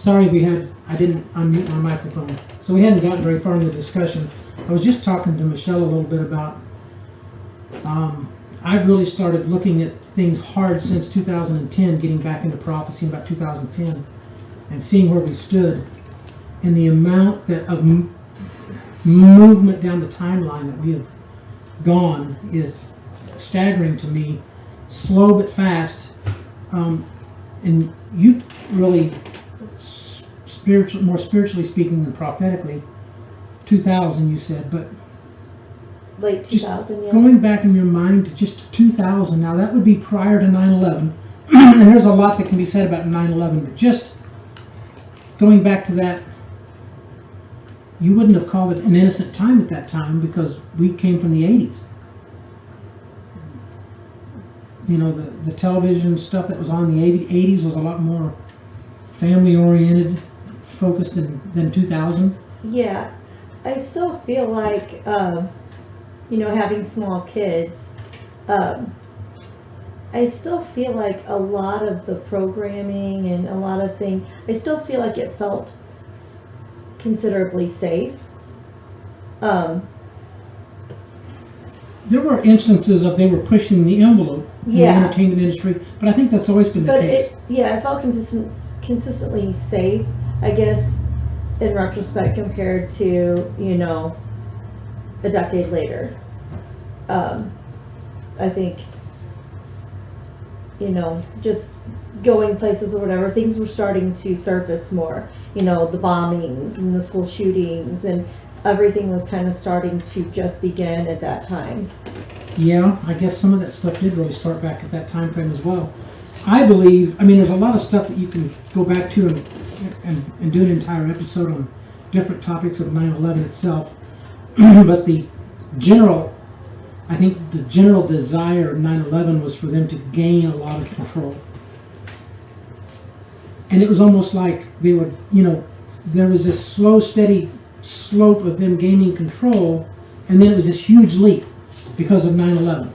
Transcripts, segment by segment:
Sorry, I didn't unmute my microphone. So we hadn't gotten very far in the discussion. I was just talking to Michelle a little bit about, I've really started looking at things hard since 2010, getting back into prophecy in about 2010, and seeing where we stood, and the amount of movement down the timeline that we have gone is staggering to me. Slow but fast. And you really, more spiritually speaking than prophetically, 2000 you said, but late 2000, yeah. going back in your mind to just 2000, now that would be prior to 9/11, and there's a lot that can be said about 9/11, but just going back to that, you wouldn't have called it an innocent time at that time because we came from the 80s. You know, the television stuff that was on the 80s was a lot more family-oriented, focused than 2000. Yeah, I still feel like, having small kids, I still feel like a lot of the programming and a lot of things, I still feel like it felt considerably safe. There were instances of they were pushing the envelope in the entertainment industry, but I think that's always been the case. It felt consistently safe, I guess, in retrospect compared to, a decade later. I think, just going places or whatever, things were starting to surface more. The bombings and the school shootings and everything was kind of starting to just begin at that time. Yeah, I guess some of that stuff did really start back at that time frame as well. I believe, there's a lot of stuff that you can go back to and do an entire episode on different topics of 9/11 itself. But I think the general desire of 9/11 was for them to gain a lot of control. And it was almost like they would, there was this slow, steady slope of them gaining control, and then it was this huge leap because of 9/11.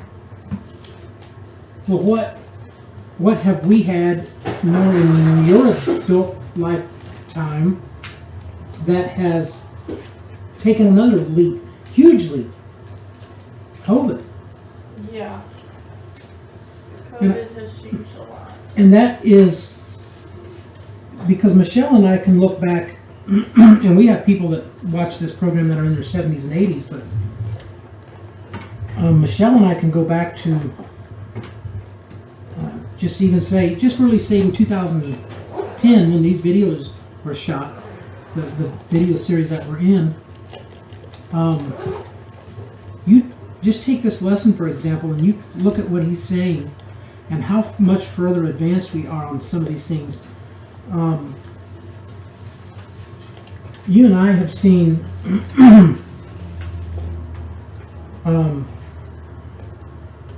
Well, what have we had more in your adult lifetime that has taken another leap, huge leap? COVID. Yeah. COVID has changed a lot. And that is because Michelle and I can look back, and we have people that watch this program that are in their 70s and 80s, but Michelle and I can go back to just really say in 2010 when these videos were shot, the video series that we're in. You just take this lesson, for example, and you look at what he's saying and how much further advanced we are on some of these things. You and I have seen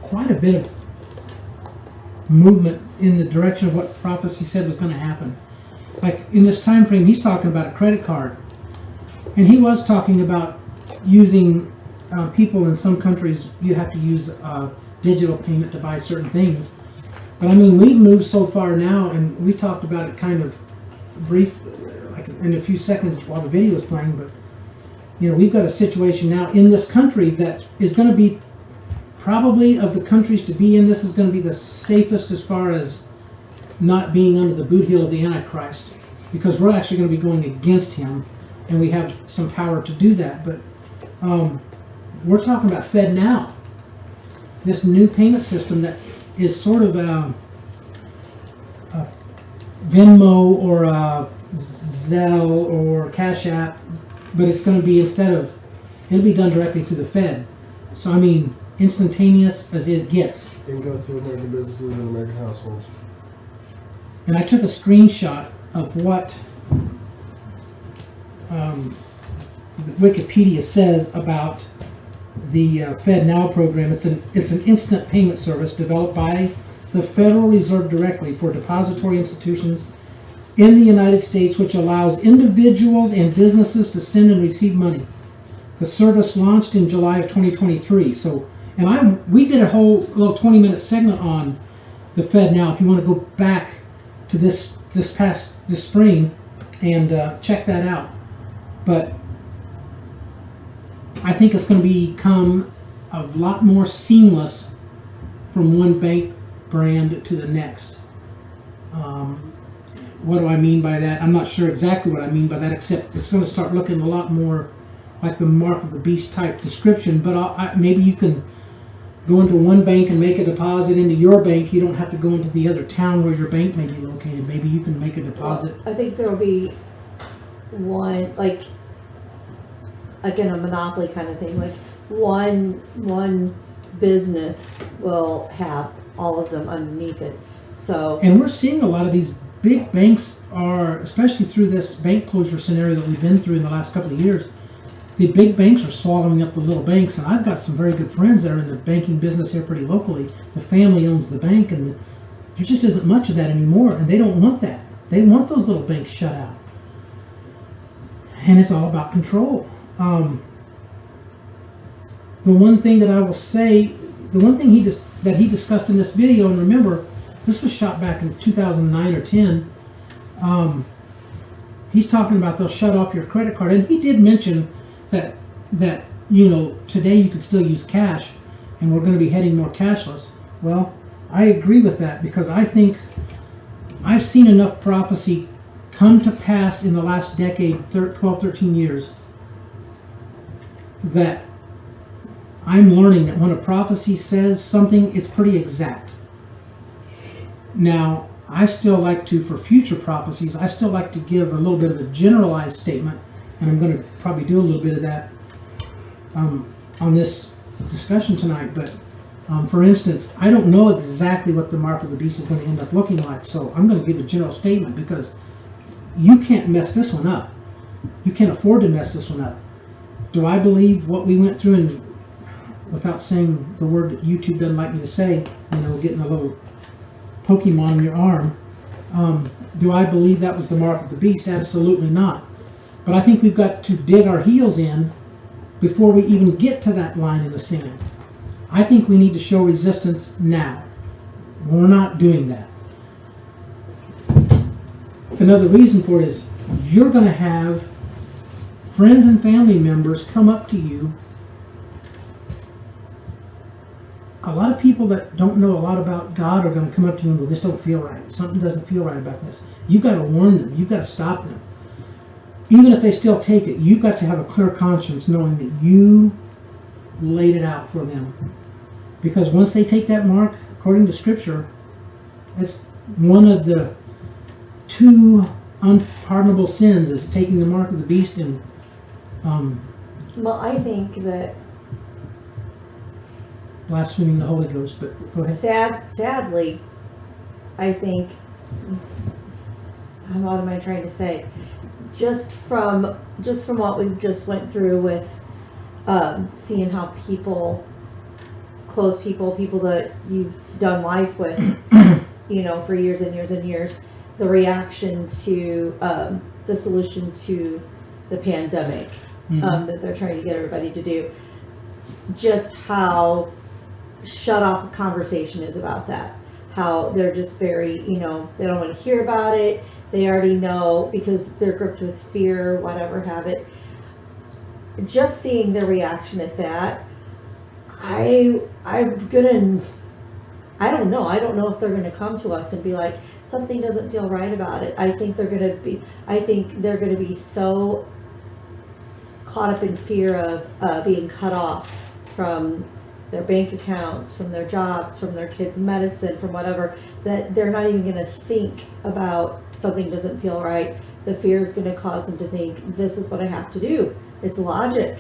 quite a bit of movement in the direction of what prophecy said was going to happen. Like in this time frame, he's talking about a credit card, and he was talking about using people in some countries. You have to use digital payment to buy certain things. But we've moved so far now, and we talked about it kind of brief, like in a few seconds while the video was playing. But we've got a situation now in this country that is going to be probably, of the countries to be in, this is going to be the safest as far as not being under the boot heel of the Antichrist, because we're actually going to be going against him, and we have some power to do that. But we're talking about FedNow, this new payment system that is sort of a Venmo or a Zelle or Cash App, but it's going to be it'll be done directly through the Fed. So instantaneous as it gets. And go through American businesses and American households. And I took a screenshot of what Wikipedia says about the FedNow program. It's an instant payment service developed by the Federal Reserve directly for depository institutions in the United States, which allows individuals and businesses to send and receive money. The service launched in July of 2023. We did a whole little 20-minute segment on the FedNow. If you want to go back to this spring, and check that out. But I think it's going to become a lot more seamless from one bank brand to the next. What do I mean by that? I'm not sure exactly what I mean by that, except it's going to start looking a lot more like the mark of the beast type description. But maybe you can go into one bank and make a deposit into your bank. You don't have to go into the other town where your bank may be located. Maybe you can make a deposit. I think there will be one, like, again, a monopoly kind of thing, like one business will have all of them underneath it. So, And we're seeing a lot of these big banks are, especially through this bank closure scenario that we've been through in the last couple of years, the big banks are swallowing up the little banks. And I've got some very good friends that are in the banking business here pretty locally. The family owns the bank, and there just isn't much of that anymore. And they don't want that. They want those little banks shut out. And it's all about control. The one thing that I will say, the one thing that he discussed in this video, and remember, this was shot back in 2009 or 10. He's talking about they'll shut off your credit card, and he did mention that today you could still use cash, and we're going to be heading more cashless. Well, I agree with that, because I think I've seen enough prophecy come to pass in the last decade, 12, 13 years, that I'm learning that when a prophecy says something, it's pretty exact. Now, I still like to, for future prophecies, I still like to give a little bit of a generalized statement, and I'm going to probably do a little bit of that on this discussion tonight. But for instance, I don't know exactly what the mark of the beast is going to end up looking like, so I'm going to give a general statement, because you can't mess this one up. You can't afford to mess this one up. Do I believe what we went through, and without saying the word that YouTube doesn't like me to say, getting a little Pokemon in your arm, do I believe that was the mark of the beast? Absolutely not. But I think we've got to dig our heels in before we even get to that line in the sand. I think we need to show resistance now. We're not doing that. Another reason for it is you're going to have friends and family members come up to you. A lot of people that don't know a lot about God are going to come up to you and go, this don't feel right. Something doesn't feel right about this. You've got to warn them. You've got to stop them. Even if they still take it, you've got to have a clear conscience knowing that you laid it out for them. Because once they take that mark, according to Scripture, it's one of the 2 unpardonable sins is taking the mark of the beast. And well, I think that blaspheming the Holy Ghost, but go ahead. sadly, I think, what am I trying to say? Just from what we just went through with seeing how close people that you've done life with, for years and years and years, the reaction to the solution to the pandemic that they're trying to get everybody to do, just how shut off conversation is about that. How they're just very, they don't want to hear about it. They already know because they're gripped with fear, whatever have it. Just seeing their reaction at that, I don't know. I don't know if they're going to come to us and be like, something doesn't feel right about it. I think they're going to be so caught up in fear of being cut off from their bank accounts, from their jobs, from their kids' medicine, from whatever, that they're not even going to think about something doesn't feel right. The fear is going to cause them to think, this is what I have to do. It's logic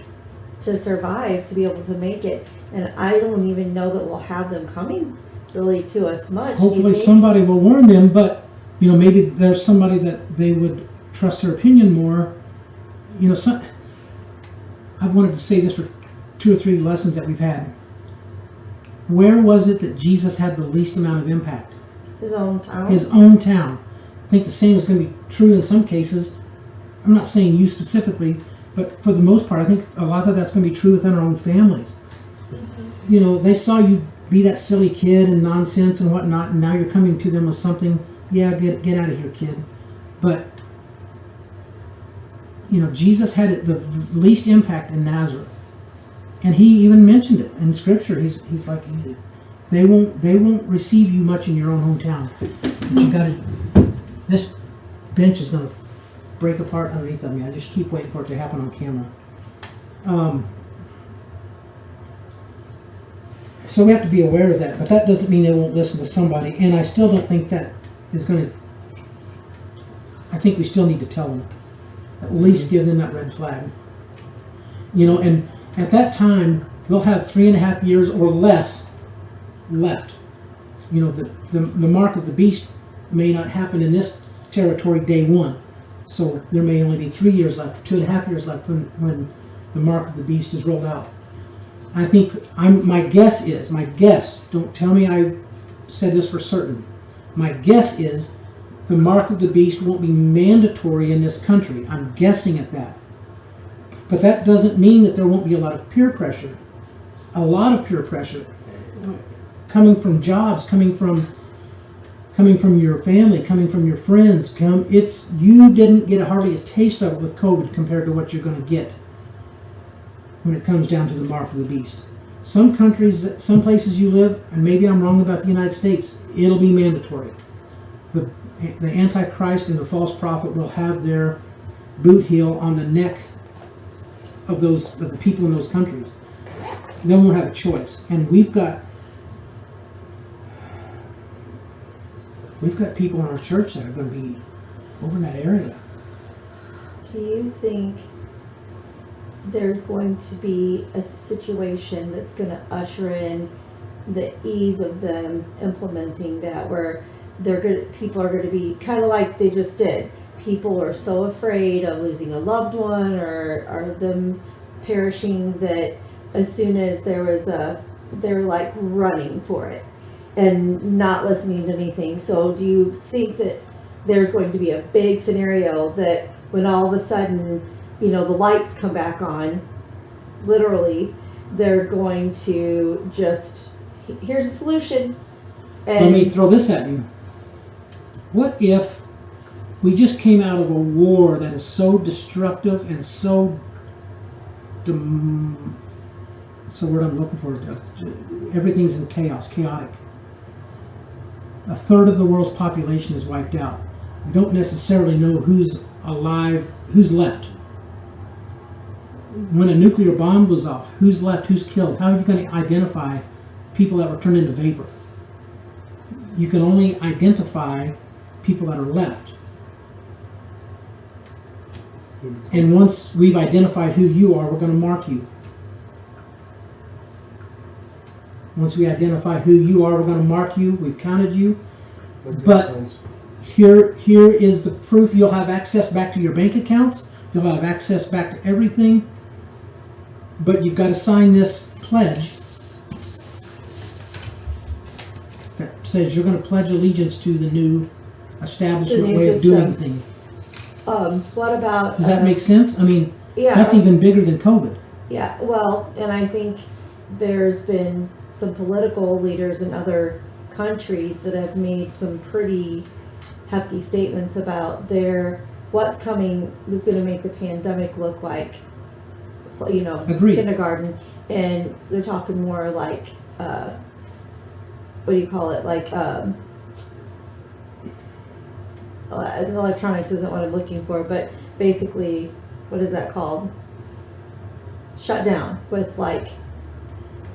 to survive, to be able to make it. And I don't even know that we'll have them coming really to us much. Hopefully somebody will warn them, but maybe there's somebody that they would trust their opinion more. I've wanted to say this for 2 or 3 lessons that we've had. Where was it that Jesus had the least amount of impact? His own town. His own town. I think the same is going to be true in some cases. I'm not saying you specifically, but for the most part, I think a lot of that's going to be true within our own families. They saw you be that silly kid and nonsense and whatnot, and now you're coming to them with something. Yeah, get out of here, kid. But you know, Jesus had the least impact in Nazareth, and he even mentioned it in Scripture. He's like, they won't receive you much in your own hometown. But you got to. This bench is going to break apart underneath of me. I just keep waiting for it to happen on camera. So we have to be aware of that, but that doesn't mean they won't listen to somebody. And I still don't think that is going to. I think we still need to tell them, at least give them that red flag. You know, and at that time we'll have 3.5 years or less left. You know, the mark of the beast may not happen in this territory day one, so there may only be 3 years left, 2.5 years left when the mark of the beast is rolled out. I think my guess, don't tell me I said this for certain, my guess is the mark of the beast won't be mandatory in this country. I'm guessing at that. But that doesn't mean that there won't be a lot of peer pressure. A lot of peer pressure coming from jobs, coming from your family, coming from your friends. You didn't get hardly a taste of it with COVID compared to what you're going to get when it comes down to the mark of the beast. Some countries, some places you live, and maybe I'm wrong about the United States, it'll be mandatory. The Antichrist and the false prophet will have their boot heel on the neck of the people in those countries. They won't have a choice. And we've got people in our church that are going to be over in that area. Do you think there's going to be a situation that's going to usher in the ease of them implementing that, where people are going to be kind of like they just did? People are so afraid of losing a loved one or them perishing that as soon as they're like running for it and not listening to anything. So do you think that there's going to be a big scenario that when all of a sudden, you know, the lights come back on, literally, they're going to just, here's a solution. And Let me throw this at you. What if we just came out of a war that is so destructive and so what's the word I'm looking for? Everything's in chaotic. A third of the world's population is wiped out. We don't necessarily know who's alive, who's left. When a nuclear bomb goes off, who's left, who's killed? How are you going to identify people that were turned into vapor? You can only identify people that are left. And once we've identified who you are, we're going to mark you. Once we identify who you are, we're going to mark you. We've counted you. But here is the proof. You'll have access back to your bank accounts. You'll have access back to everything. But you've got to sign this pledge that says you're going to pledge allegiance to the new establishment way of doing things. What about... Does that make sense? I mean, yeah, that's even bigger than COVID. Yeah, well, and I think there's been some political leaders in other countries that have made some pretty hefty statements about what's coming is going to make the pandemic look like, you know, Agreed. kindergarten, and they're talking more like, what do you call it, like, electronics isn't what I'm looking for, but basically, what is that called? Shut down with like...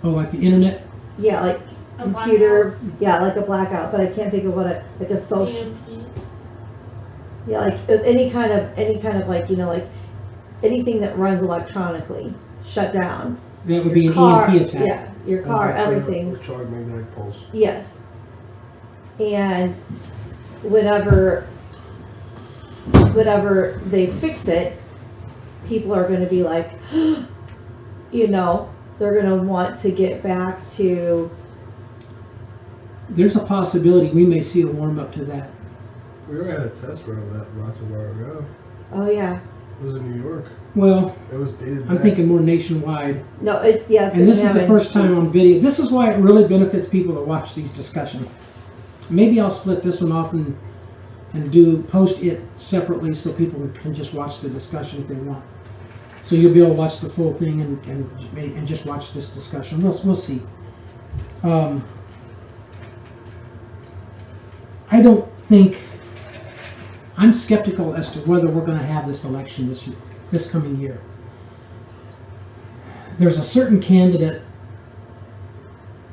Oh, like the internet? Yeah, like A computer, yeah, like a blackout, but I can't think of like a social... EMP. Yeah, like any kind of like, you know, like anything that runs electronically, shut down. That would be an Car, EMP attack. yeah, your car, everything. Electromagnetic pulse. Yes. And whenever they fix it, people are going to be like, you know, they're going to want to get back to... There's a possibility we may see a warm up to that. We already had a test run of that not too long ago. Oh, yeah. It was in New York. Well, It was dated I'm back. thinking more nationwide. No, And this is the first time on video. This is why it really benefits people to watch these discussions. Maybe I'll split this one off and post it separately so people can just watch the discussion if they want. So you'll be able to watch the full thing and just watch this discussion. We'll see. I don't think, I'm skeptical as to whether we're going to have this election this coming year. There's a certain candidate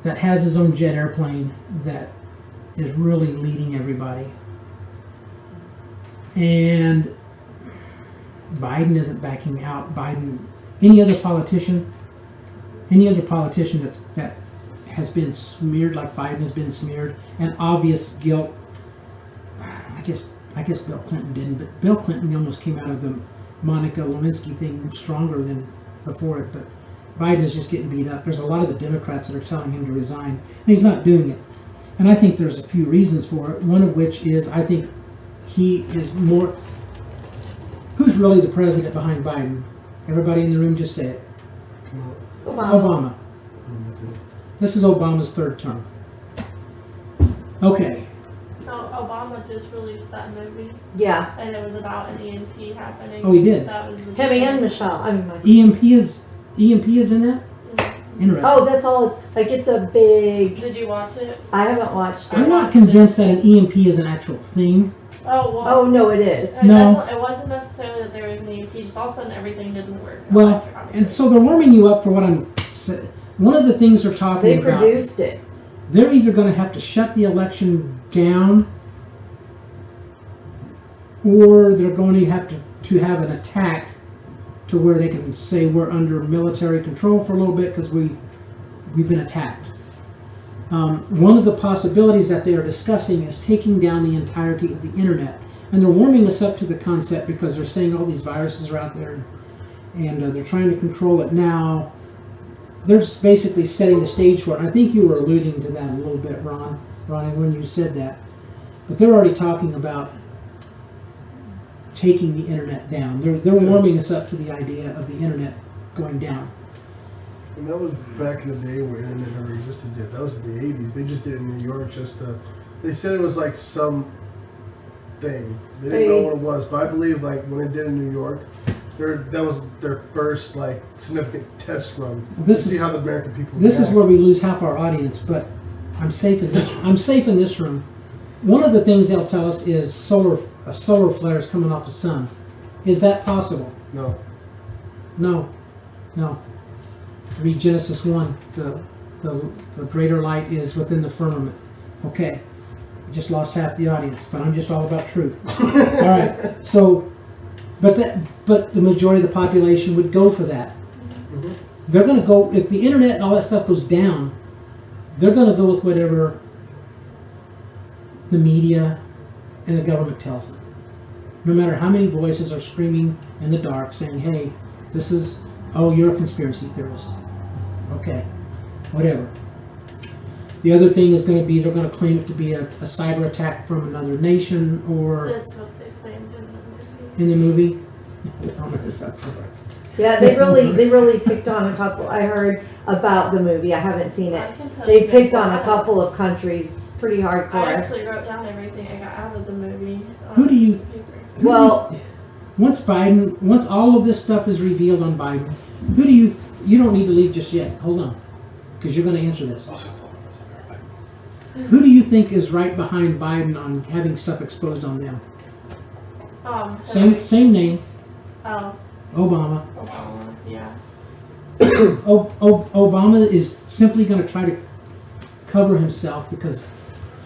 that has his own jet airplane that is really leading everybody. And Biden isn't backing out. Any other politician that has been smeared like Biden has been smeared, and obvious guilt. I guess Bill Clinton didn't, but Bill Clinton almost came out of the Monica Lewinsky thing stronger than before it. But Biden is just getting beat up. There's a lot of the Democrats that are telling him to resign, and he's not doing it. And I think there's a few reasons for it. One of which is I think he is more. Who's really the president behind Biden? Everybody in the room, just say it. Obama. This is Obama's third term. Okay. So Obama just released that movie, Yeah, and it was about an EMP happening. Oh, he did? That was the him and Michelle. I mean, my. EMP is in that? Interesting. Oh, that's all. Like it's a big. Did you watch it? I haven't watched I'm it. not convinced that an EMP is an actual thing. Oh well. Oh no, it is. No. It wasn't necessarily that there was an EMP. Just all of a sudden everything didn't work. Well, and so they're warming you up for what I'm saying. One of the things they're talking They about, produced it. they're either going to have to shut the election down, or they're going to have an attack to where they can say we're under military control for a little bit because we've been attacked. One of the possibilities that they are discussing is taking down the entirety of the internet, and they're warming us up to the concept because they're saying all these viruses are out there, and they're trying to control it now. They're just basically setting the stage for it. I think you were alluding to that a little bit, Ronnie, when you said that. But they're already talking about taking the internet down. They're warming us up to the idea of the internet going down. And that was back in the day where internet never existed yet. That was in the 80s. They just did it in New York they said it was like some thing. They didn't know what it was, but I believe like when it did in New York, that was their first like significant test run to see how the American people This is react. where we lose half our audience, but I'm safe in this room. One of the things they'll tell us is solar flares coming off the sun. Is that possible? No. No. Read Genesis 1. The greater light is within the firmament. Okay. I just lost half the audience, but I'm just all about truth. All right. So, but the majority of the population would go for that. Mm-hmm. They're going to go, if the internet and all that stuff goes down, they're going to go with whatever the media and the government tells them. No matter how many voices are screaming in the dark saying, hey, you're a conspiracy theorist. Okay, whatever. The other thing is going to be, they're going to claim it to be a cyber attack from another nation or That's what they claimed in the movie. in the movie. Yeah, they really picked on a couple. I heard about the movie. I haven't seen I it. can tell They you picked guys on a that. couple of countries pretty I hardcore. actually wrote down everything I got out of the movie. Who do you- paper. Well, Once all of this stuff is revealed on Biden, you don't need to leave just yet. Hold on, because you're going to answer this. Who do you think is right behind Biden on having stuff exposed on them? Same name, Oh, Obama. yeah. Obama is simply going to try to cover himself because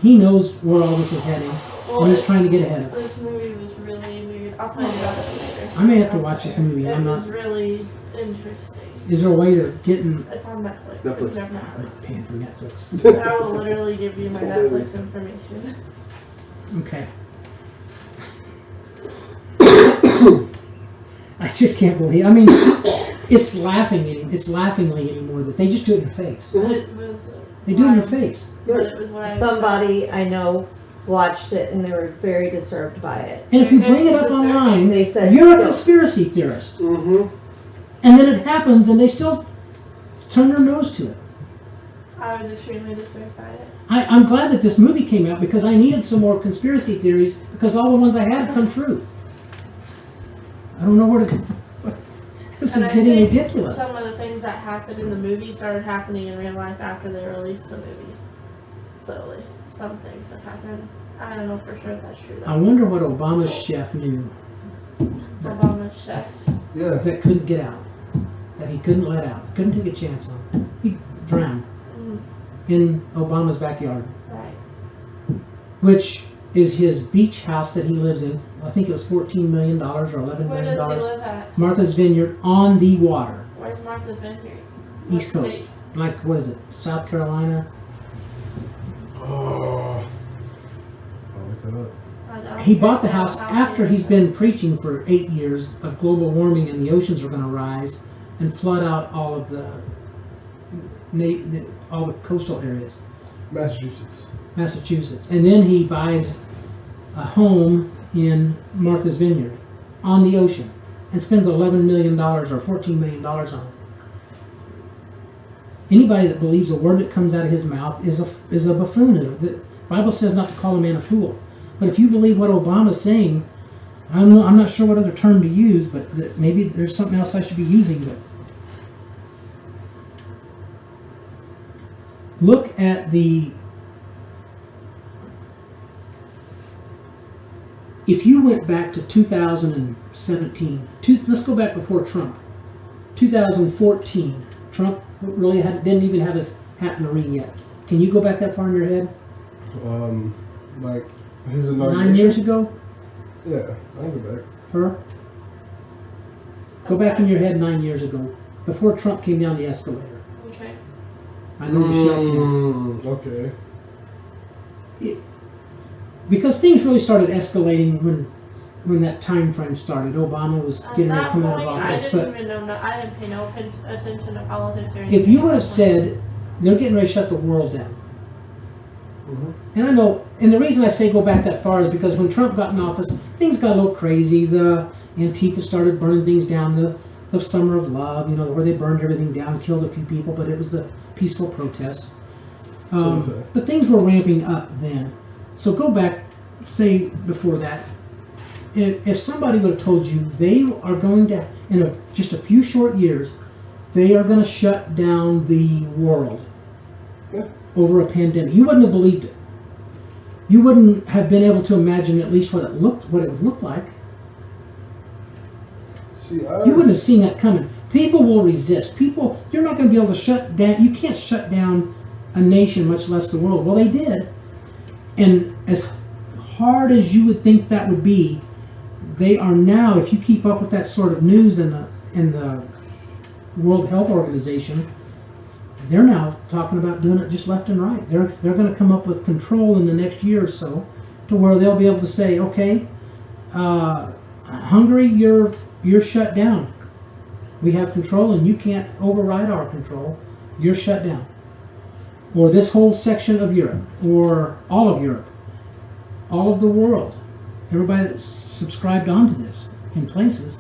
he knows where all this is heading, and he's trying to get ahead of it. This movie was really weird. I'll tell you about it later. I may have to watch this movie. It I'm was not. really interesting. Is there a way to get in? It's on Netflix. Netflix. If you have I'm not Netflix. paying for Netflix. I will literally give you my Netflix information. Okay. I just can't believe. I mean, it's laughingly anymore that they just do it in your face. It was. They do it in your face. But it was what I somebody I know watched it and they were very disturbed by it. And if you bring It's it up disturbing. online, They said, you're a "No." conspiracy theorist. Mm-hmm. And then it happens, and they still turn their nose to it. I was extremely disturbed by it. I'm glad that this movie came out because I needed some more conspiracy theories because all the ones I had have come true. I don't know where to go. This And is I getting think ridiculous. Some of the things that happened in the movie started happening in real life after they released the movie. Slowly. Some things that happened. I don't know for sure if that's true I though. wonder what Obama's chef knew Obama's chef. Yeah. that couldn't get out, that he couldn't let out, couldn't take a chance on. He drowned Mm, in Obama's backyard, right. which is his beach house that he lives in. I think it was $14 million or $11 Where million. does he live at? Martha's Vineyard on the water, Where's Martha's Vineyard? East What Coast. state? Like, what is it, South Carolina? Oh. I'll look that up. I know. He bought the There's house no after in he's it. been preaching for 8 years of global warming and the oceans are going to rise and flood out all of all the coastal areas, Massachusetts. Massachusetts. And then he buys a home in Martha's Vineyard on the ocean and spends $11 million or $14 million on it. Anybody that believes a word that comes out of his mouth is a buffoon. The Bible says not to call a man a fool. But if you believe what Obama's saying, I'm not sure what other term to use, but maybe there's something else I should be using. But look at if you went back to 2017, let's go back before Trump, 2014, Trump really didn't even have his hat in the ring yet. Can you go back that far in your head? Like his inauguration. 9 years ago? Yeah, I can go back. Her? Go I'm back sorry. in your head 9 years ago, before Trump came down the escalator. Okay. I know you shall. Okay. Because things really started escalating when that time frame started. Obama was At getting ready to that come out point, of I office. didn't But even know. I didn't pay no attention to politics or anything. if you would at have that point. said they're getting ready to shut the world down, Mm-hmm. and I know, and the reason I say go back that far is because when Trump got in office, things got a little crazy. The Antifa started burning things down. The Summer of Love, where they burned everything down, killed a few people, but it was a peaceful protest. But things were ramping up then. So go back, say before that. If somebody would have told you they are going to, in just a few short years, they are going to shut down the world Yeah. over a pandemic, you wouldn't have believed it. You wouldn't have been able to imagine at least what it would look like. See, You wouldn't have seen that coming. People will resist. You're not going to be able to shut down. You can't shut down a nation, much less the world. Well, they did, and as hard as you would think that would be, they are now. If you keep up with that sort of news in the World Health Organization, they're now talking about doing it just left and right. They're going to come up with control in the next year or so, to where they'll be able to say, okay, Hungary, you're shut down. We have control, and you can't override our control. You're shut down. Or this whole section of Europe, or all of Europe, all of the world, everybody that's subscribed onto this in places,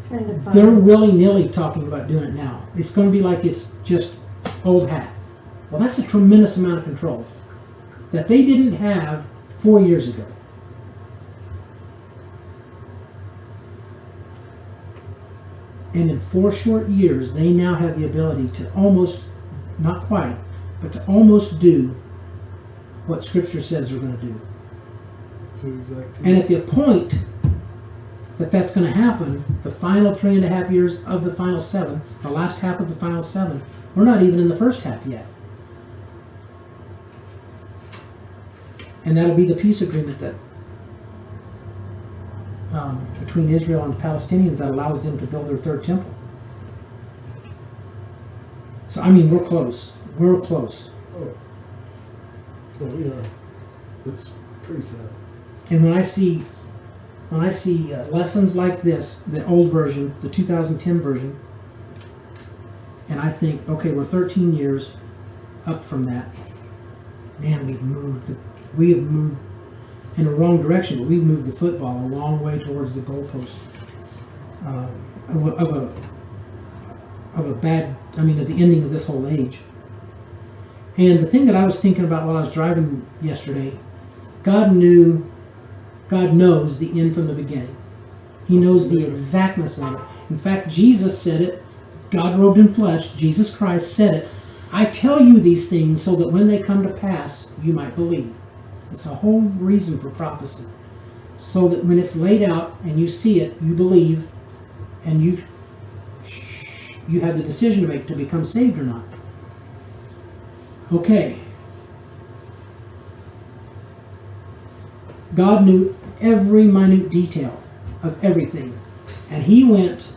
Trying to find- they're willy-nilly talking about doing it now. It's going to be like it's just old hat. Well, that's a tremendous amount of control that they didn't have 4 years ago. And in 4 short years, they now have the ability to almost, not quite, but to almost do what Scripture says they're going to do. And at the point that that's going to happen, the final 3.5 years of the final 7, the last half of the final 7, we're not even in the first half yet. And that'll be the peace agreement that between Israel and the Palestinians that allows them to build their third temple. So I mean, we're close. We're close. Oh. No, we are. It's pretty sad. And when I see lessons like this, the old version, the 2010 version, and I think, okay, we're 13 years up from that. Man, we have moved in the wrong direction, but we've moved the football a long way towards the goalpost of a bad of the ending of this whole age. And the thing that I was thinking about while I was driving yesterday, God knows the end from the beginning. He knows the exactness of it. In fact, Jesus said it, God robed in flesh, Jesus Christ said it, I tell you these things so that when they come to pass, you might believe. It's the whole reason for prophecy. So that when it's laid out and you see it, you believe, and you have the decision to make to become saved or not. Okay. God knew every minute detail of everything. And he went,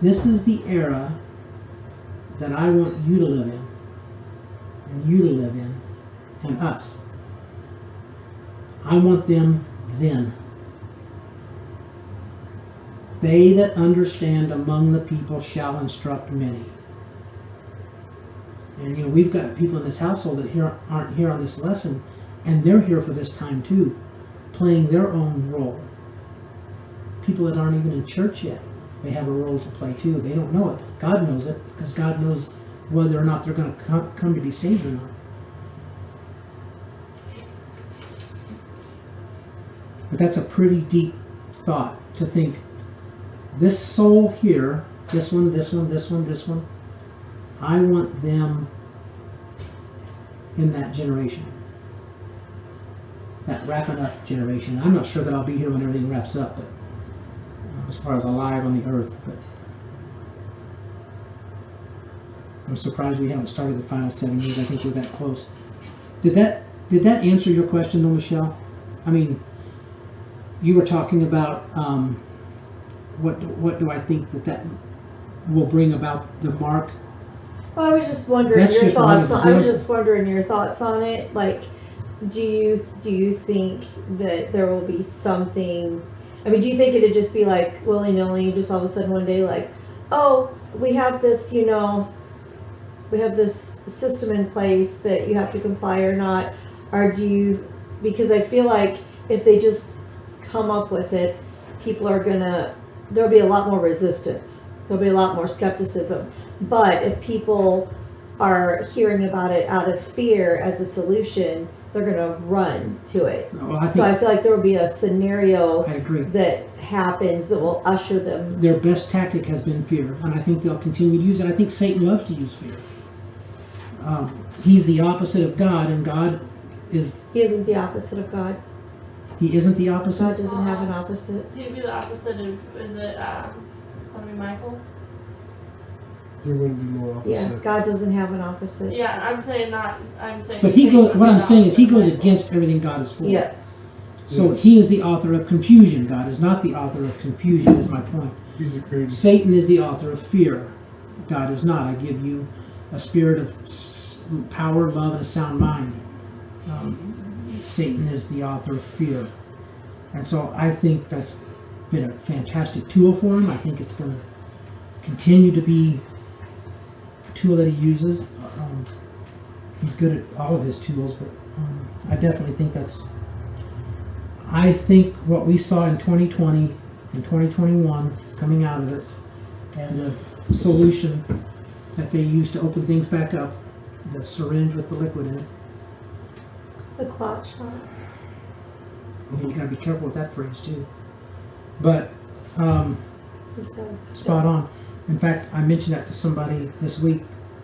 this is the era that I want you to live in, and you to live in, and us. I want them then. They that understand among the people shall instruct many. And we've got people in this household that aren't here on this lesson, and they're here for this time too, playing their own role. People that aren't even in church yet, they have a role to play too. They don't know it. God knows it, because God knows whether or not they're going to come to be saved or not. But that's a pretty deep thought to think, this soul here, this one, this one, this one, this one, I want them in that generation. That wrapping up generation. I'm not sure that I'll be here when everything wraps up, but as far as alive on the earth, but I'm surprised we haven't started the final 7 years. I think we're that close. Did that answer your question though, Michelle? I mean, you were talking about what do I think that will bring about the mark? Well, I was just wondering That's your just one thoughts. I was example. just wondering your thoughts on it. Like, do you think that there will be something? I mean, do you think it'd just be like willy nilly, just all of a sudden one day, like, oh, we have this, we have this system in place that you have to comply or not, or do you? Because I feel like if they just come up with it, there'll be a lot more resistance. There'll be a lot more skepticism. But if people are hearing about it out of fear as a solution, they're going to run to it. Well, I So I feel like there will be a scenario I agree. that happens that will usher them. Their best tactic has been fear, and I think they'll continue to use it. I think Satan loves to use fear. He's the opposite of God, and God is. He isn't the opposite of God. He isn't the God opposite. doesn't have an opposite. He'd be the opposite of, is it, Michael? There wouldn't be no opposite. Yeah, God doesn't have an opposite. Yeah, I'm saying But he Satan goes. would What be I'm the saying is he opposite goes of Michael. against everything God is for. Yes. So Yes. he is the author of confusion. God is not the author of confusion. Is my point. He's the greatest. Satan is the author of fear. God is not. I give you a spirit of power, love, and a sound mind. Satan is the author of fear. And so I think that's been a fantastic tool for him. I think it's going to continue to be a tool that he uses. He's good at all of his tools, but I definitely think I think what we saw in 2020 and 2021 coming out of it, and the solution that they used to open things back up, the syringe with the liquid in it. The clot shot. You got to be careful with that phrase too. But So, spot on. In fact, I mentioned that to somebody this week.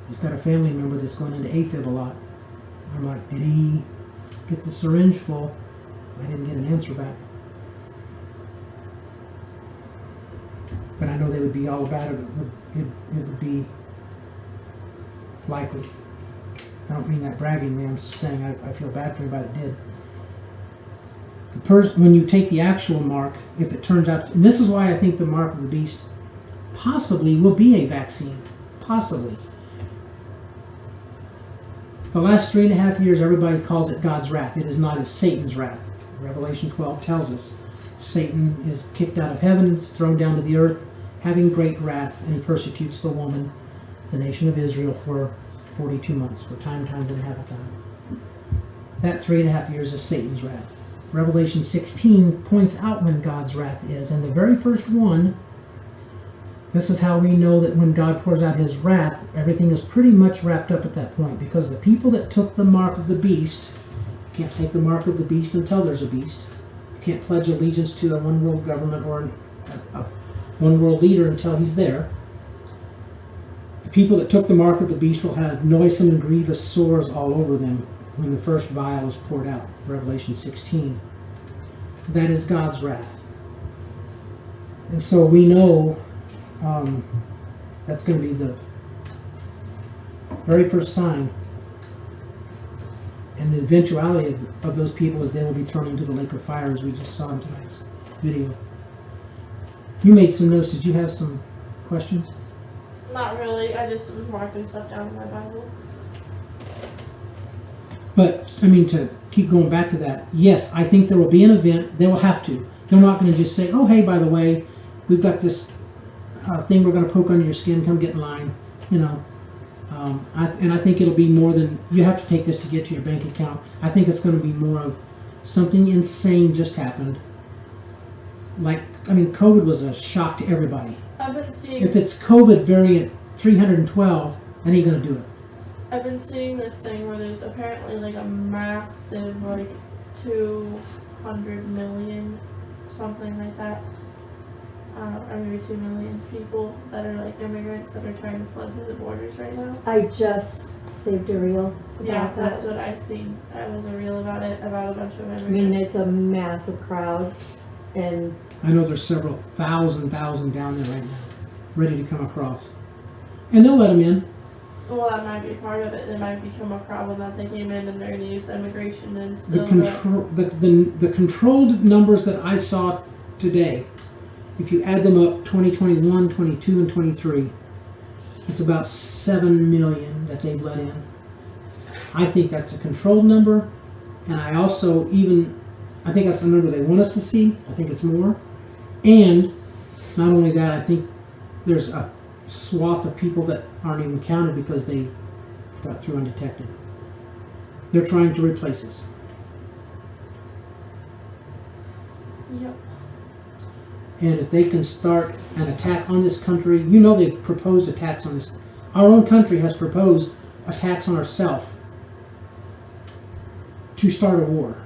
He's got a family member that's going into AFib a lot. I'm like, did he get the syringe full? I didn't get an answer back. But I know they would be all about it. It would be likely. I don't mean that braggingly. I'm just saying I feel bad for anybody that did. When you take the actual mark, if it turns out, and this is why I think the mark of the beast possibly will be a vaccine. Possibly. The last 3.5 years, everybody calls it God's wrath. It is not, it's Satan's wrath. Revelation 12 tells us Satan is kicked out of heaven, is thrown down to the earth, having great wrath, and he persecutes the woman, the nation of Israel, for 42 months, for times and a half a time. That 3.5 years is Satan's wrath. Revelation 16 points out when God's wrath is, and the very first one This is how we know that when God pours out his wrath, everything is pretty much wrapped up at that point, because the people that took the mark of the beast can't take the mark of the beast until there's a beast. You can't pledge allegiance to a one world government or a one world leader until he's there. The people that took the mark of the beast will have noisome and grievous sores all over them when the first vial is poured out. Revelation 16. That is God's wrath. And so we know that's going to be the very first sign. And the eventuality of those people is they will be thrown into the lake of fire, as we just saw in tonight's video. You made some notes. Did you have some questions? Not really. I just was marking stuff down in my Bible. But, I mean, to keep going back to that, yes, I think there will be an event. They will have to. They're not going to just say, oh, hey, by the way, we've got this thing we're going to poke under your skin. Come get in line. You know. I think it'll be more than, you have to take this to get to your bank account. I think it's going to be more of something insane just happened. Like, I mean, COVID was a shock to everybody. I've been seeing. If it's COVID variant 312, that ain't going to do it. I've been seeing this thing where there's apparently like a massive, like 200 million, something like that, or maybe 2 million people that are like immigrants that are trying to flood through the borders right now. I just saved a reel about Yeah, that. that's what I've seen. I was a reel about it, about a bunch of immigrants. I mean, it's a massive crowd, and I know there's several thousand down there right now, ready to come across. And they'll let them in. Well, that might be part of it. It might become a problem that they came in and they're going to use immigration and The, still. the controlled numbers that I saw today, if you add them up, 2021, 22, and 23, it's about 7 million that they've let in. I think that's a controlled number, and I also I think that's the number they want us to see. I think it's more. And not only that, I think there's a swath of people that aren't even counted because they got through undetected. They're trying to replace us. Yep. And if they can start an attack on this country, you know they've proposed attacks on this. Our own country has proposed attacks on ourselves to start a war.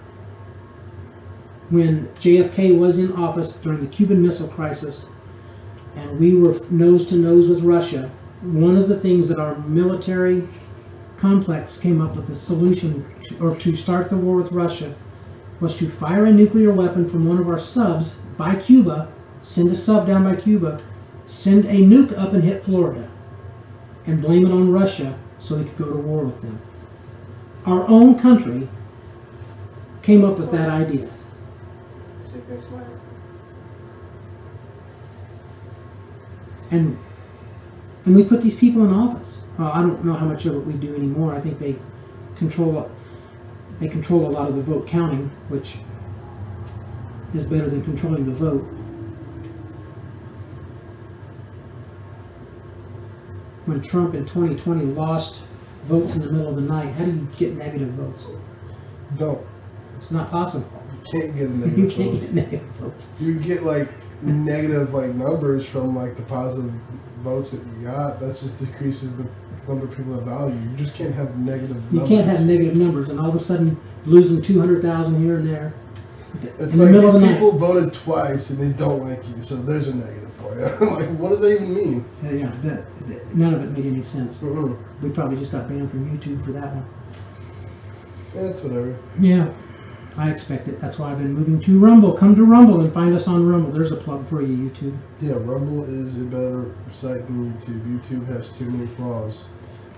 When JFK was in office during the Cuban Missile Crisis, and we were nose to nose with Russia, one of the things that our military complex came up with a solution to start the war with Russia was to fire a nuclear weapon from one of our subs by Cuba, send a sub down by Cuba, send a nuke up and hit Florida, and blame it on Russia so we could go to war with them. Our own country came up with that idea. Super smart. And we put these people in office. I don't know how much of it we do anymore. I think they control a lot of the vote counting, which is better than controlling the vote. When Trump in 2020 lost votes in the middle of the night, how do you get negative votes? Don't. It's not possible. You can't get a You negative can't vote. get negative votes. You get like negative like numbers from like the positive votes that you got. That just decreases the number of people that value. You just can't have negative You numbers. can't have negative numbers, and all of a sudden losing 200,000 here and there. It's in the like middle of these the night. people voted twice and they don't like you, so there's a negative for you. Like, what does that even mean? Yeah, none of it made any sense. Mm-mm. We probably just got banned from YouTube for that one. Yeah, it's whatever. Yeah, I expect it. That's why I've been moving to Rumble. Come to Rumble and find us on Rumble. There's a plug for you, YouTube. Yeah, Rumble is a better site than YouTube. YouTube has too many flaws.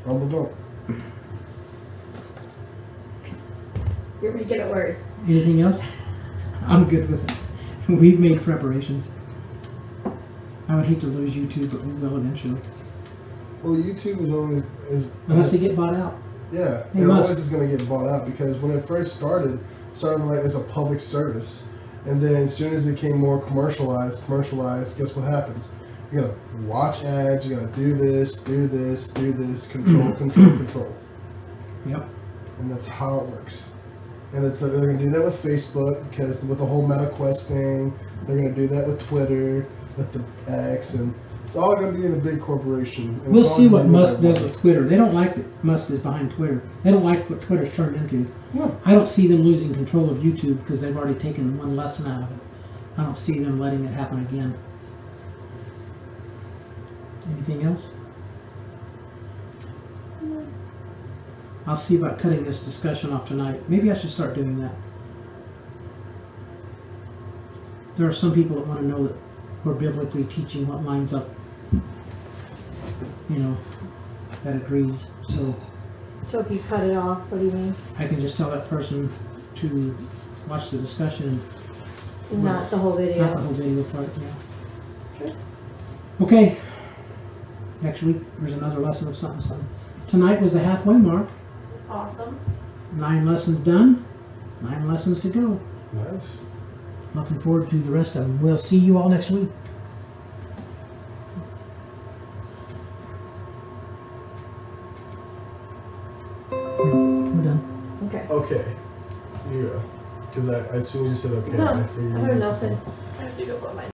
Rumble don't. you're making it worse. Anything else? I'm good with it. We've made preparations. I would hate to lose YouTube, but we will eventually. Well, YouTube is always Unless they get bought out. Yeah, They it must. always is going to get bought out because when it first started like as a public service, and then as soon as it became more commercialized, guess what happens? You're gonna watch ads. You're gonna do this, control, Yep. and that's how it works. And they're gonna do that with Facebook because with the whole MetaQuest thing, they're gonna do that with Twitter, with the X, and It's all going to be in a big corporation. and We'll it's all see gonna what be Musk by does money. with Twitter. They don't like that Musk is behind Twitter. They don't like what Twitter's turned into. Yeah. I don't see them losing control of YouTube because they've already taken one lesson out of it. I don't see them letting it happen again. Anything else? I'll see about cutting this discussion off tonight. Maybe I should start doing that. There are some people that want to know that we're biblically teaching what lines up, that agrees. So So if you cut it off, what do you mean? I can just tell that person to watch the discussion, Not the whole not the video. whole video part, yeah. Sure. Okay. Next week, there's another lesson of something. Tonight was the halfway mark. Awesome. 9 lessons done, 9 lessons to go. Nice. Looking forward to the rest of them. We'll see you all next week. We're done. Okay. Okay. Yeah. Because as soon as you said okay, No, I figured I you heard just- nothing. I have to go put my